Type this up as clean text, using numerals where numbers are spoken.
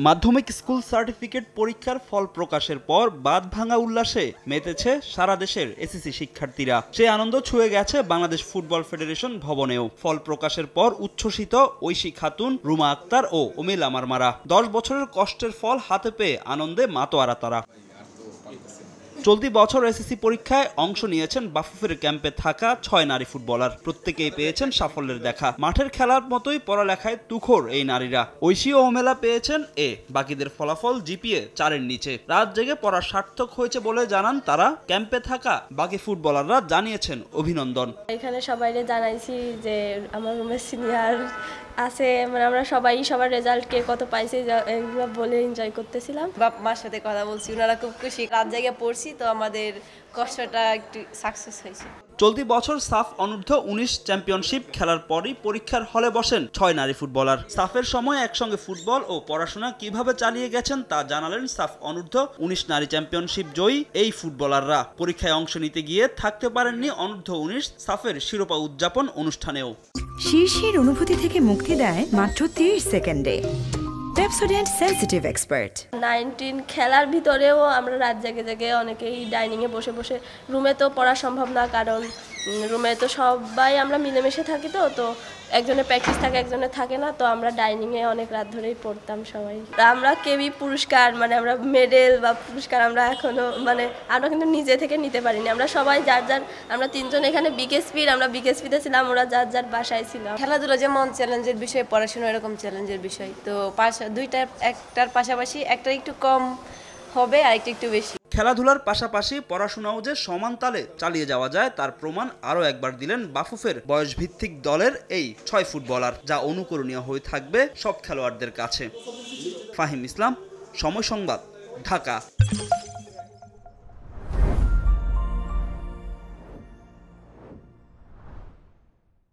মাধ্যমিক school certificate পরীক্ষার ফল প্রকাশের পর বাঁধ ভাঙা উল্লাসে মেতেছে সারা দেশের এসএসসি শিক্ষার্থীরা। সেই আনন্দ ছুঁয়ে গেছে বাংলাদেশ ফুটবল ফেডারেশন ভবনেও। ফল প্রকাশের পর উচ্ছ্বসিত ঐশী খাতুন, রুমা আক্তার ও উমিলা মারমারা। 10 বছরের কষ্টের ফল হাতে পেয়ে আনন্দে মাতোয়ারা তারা। চলতি বছর এসএসসি পরীক্ষায় অংশ নিয়েছেন বাফুফের ক্যাম্পে থাকা 6 নারী ফুটবলার। প্রত্যেকেই পেয়েছেন সাফল্যের দেখা। মাঠের খেলার মতোই পড়ালেখায় তুখোর এই নারীরা। ঐশী ও ওমেলা পেয়েছেন এ, বাকিদের ফলাফল জিপিএ 4-এর নিচে। রাত জেগে পড়া সার্থক হয়েছে বলে জানান তারা। ক্যাম্পে থাকা বাকি ফুটবলাররা জানিয়েছেন অভিনন্দন। এখানে সবাইকে জানাইছি যে আমার রুমের সিনিয়র আছে, মানে আমরা সবার রেজাল্ট কে কত পাইছে এগুলো বলে এনজয় করতেছিলাম। বাপ মার সাথে কথা বলছি, ওনারা খুব খুশি। রাত জায়গায় পড়ছি তো আমাদের কষ্টটা একটু সাকসেস হয়েছে। চলতি বছর সাফ অনূর্ধ্ব 19 চ্যাম্পিয়নশিপ খেলার পরই পরীক্ষার হলে বসেন 6 নারী ফুটবলার। সাফের সময় একসঙ্গে ফুটবল ও পড়াশোনা কিভাবে চালিয়ে গেছেন তা জানালেন সাফ অনূর্ধ্ব 19 নারী চ্যাম্পিয়নশিপ জয়ী এই ফুটবলাররা। পরীক্ষায় অংশ নিতে গিয়ে থাকতে পারেননি অনূর্ধ্ব 19 সাফের শিরোপা উদযাপন অনুষ্ঠানেও। শীর্ষের অনুভূতি থেকে মুক্তি দেয় মাত্র 30 সেকেন্ডে। Pepsodent sensitive expert. 19 খেলার ভিতরেও আমরা রাত জেগে অনেকেই ডাইনিংয়ে বসে রুমে তো পড়া সম্ভব না, কারণ রুমে তো সবাই আমরা মিলেমিশে থাকি তো একজনের প্র্যাকটিস থাকে একজনের থাকে না, তো আমরা ডাইনিংয়ে অনেক রাত ধরেই পড়তাম সবাই। আমরা কেউই পুরস্কার মানে আমরা মেডেল বা পুরস্কার আমরা আমরা কিন্তু নিজে থেকে নিতে পারিনি। আমরা সবাই যার আমরা 3 জন এখানে আমরা বিকেএসপিতে ছিলাম, ওরা যার বাসায় ছিল। খেলাধুলা যেমন চ্যালেঞ্জের বিষয়, পড়াশোনা এরকম চ্যালেঞ্জের বিষয়। তো একটার পাশাপাশি একটা একটু কম হবে আর একটু বেশি। খেলাধুলার পাশাপাশি পড়াশোনাও যে সমান তালে চালিয়ে যাওয়া যায় তার প্রমাণ আরও একবার দিলেন বাফুফের বয়সভিত্তিক দলের এই 6 ফুটবলার, যা অনুকরণীয় হয়ে থাকবে সব খেলোয়াড়দের কাছে। ফাহিম ইসলাম, সময় সংবাদ, ঢাকা।